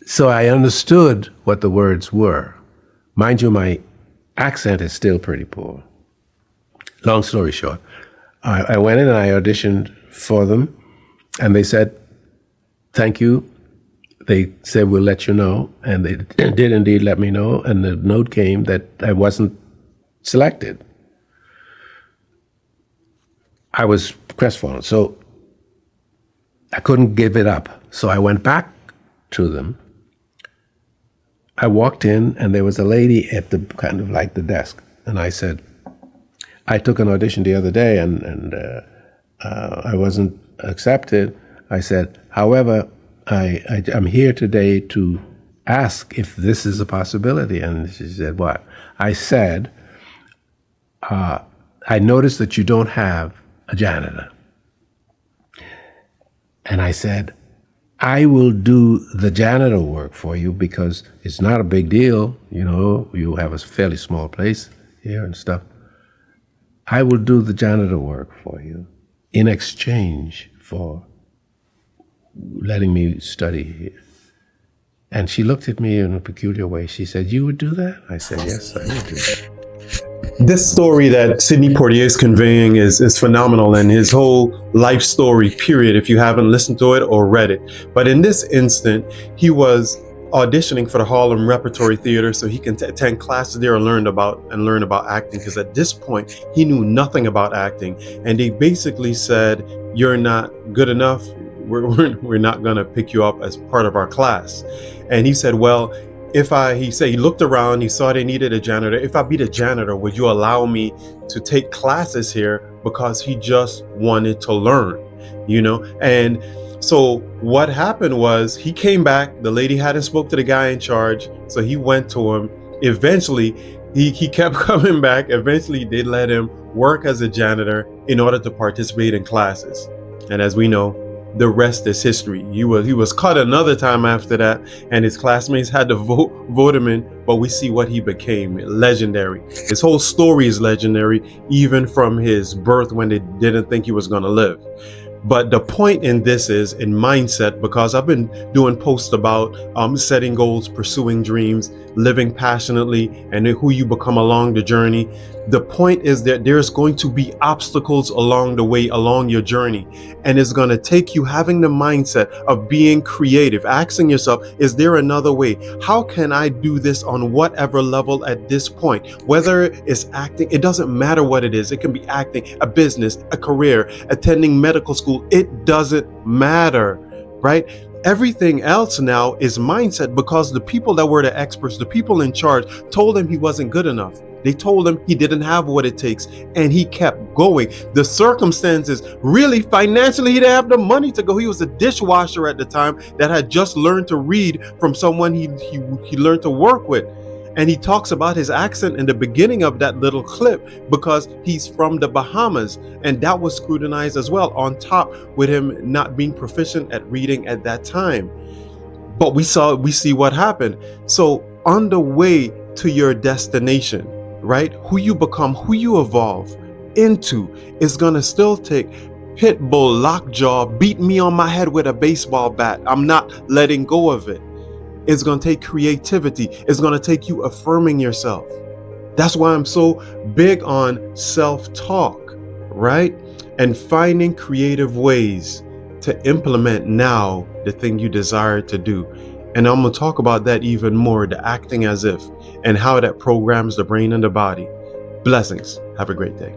So I understood what the words were. Mind you, my accent is still pretty poor. Long story short, I went in and I auditioned for them, and they said, thank you. They said, we'll let you know. And they did indeed let me know. And the note came that I wasn't selected. I was crestfallen. So I couldn't give it up. So I went back to them. I walked in, and there was a lady at the kind of like the desk. And I said, I took an audition the other day, and I wasn't accepted. I said, however, I'm here today to ask if this is a possibility. And she said, what? I said, I noticed that you don't have a janitor. And I said, I will do the janitor work for you because it's not a big deal. You know, you have a fairly small place here and stuff. I will do the janitor work for you in exchange for letting me study here. And she looked at me in a peculiar way. She said, you would do that? I said, yes, I would do that. This story that Sidney Poitier is conveying is phenomenal, and his whole life story, period, if you haven't listened to it or read it. But in this instant, he was auditioning for the Harlem Repertory Theater so he can attend classes there and learn about acting, because at this point, he knew nothing about acting. And they basically said, you're not good enough. We're not going to pick you up as part of our class. And he said, well, he looked around, he saw they needed a janitor. If I be the janitor, would you allow me to take classes here? Because he just wanted to learn, you know? And so what happened was he came back, the lady hadn't spoke to the guy in charge. So he went to him. Eventually, he kept coming back. Eventually, they let him work as a janitor in order to participate in classes. And as we know, the rest is history. He was caught another time after that, and his classmates had to vote him in, but we see what he became. Legendary. His whole story is legendary, even from his birth when they didn't think he was going to live. But the point in this is in mindset, because I've been doing posts about setting goals, pursuing dreams, living passionately, and who you become along the journey. The point is that there's going to be obstacles along the way, along your journey. And it's going to take you having the mindset of being creative, asking yourself, is there another way? How can I do this on whatever level at this point? Whether it's acting, it doesn't matter what it is. It can be acting, a business, a career, attending medical school. It doesn't matter, right? Everything else now is mindset, because the people that were the experts, the people in charge, told him he wasn't good enough. They told him he didn't have what it takes, and he kept going. The circumstances, really financially, he didn't have the money to go. He was a dishwasher at the time that had just learned to read from someone he learned to work with. And he talks about his accent in the beginning of that little clip because he's from the Bahamas, and that was scrutinized as well, on top with him not being proficient at reading at that time. But we see what happened. So on the way to your destination, right? Who you become, who you evolve into is gonna still take pitbull, lockjaw, beat me on my head with a baseball bat. I'm not letting go of it. It's going to take creativity. It's going to take you affirming yourself. That's why I'm so big on self-talk, right? And finding creative ways to implement now the thing you desire to do. And I'm going to talk about that even more, the acting as if, and how that programs the brain and the body. Blessings. Have a great day.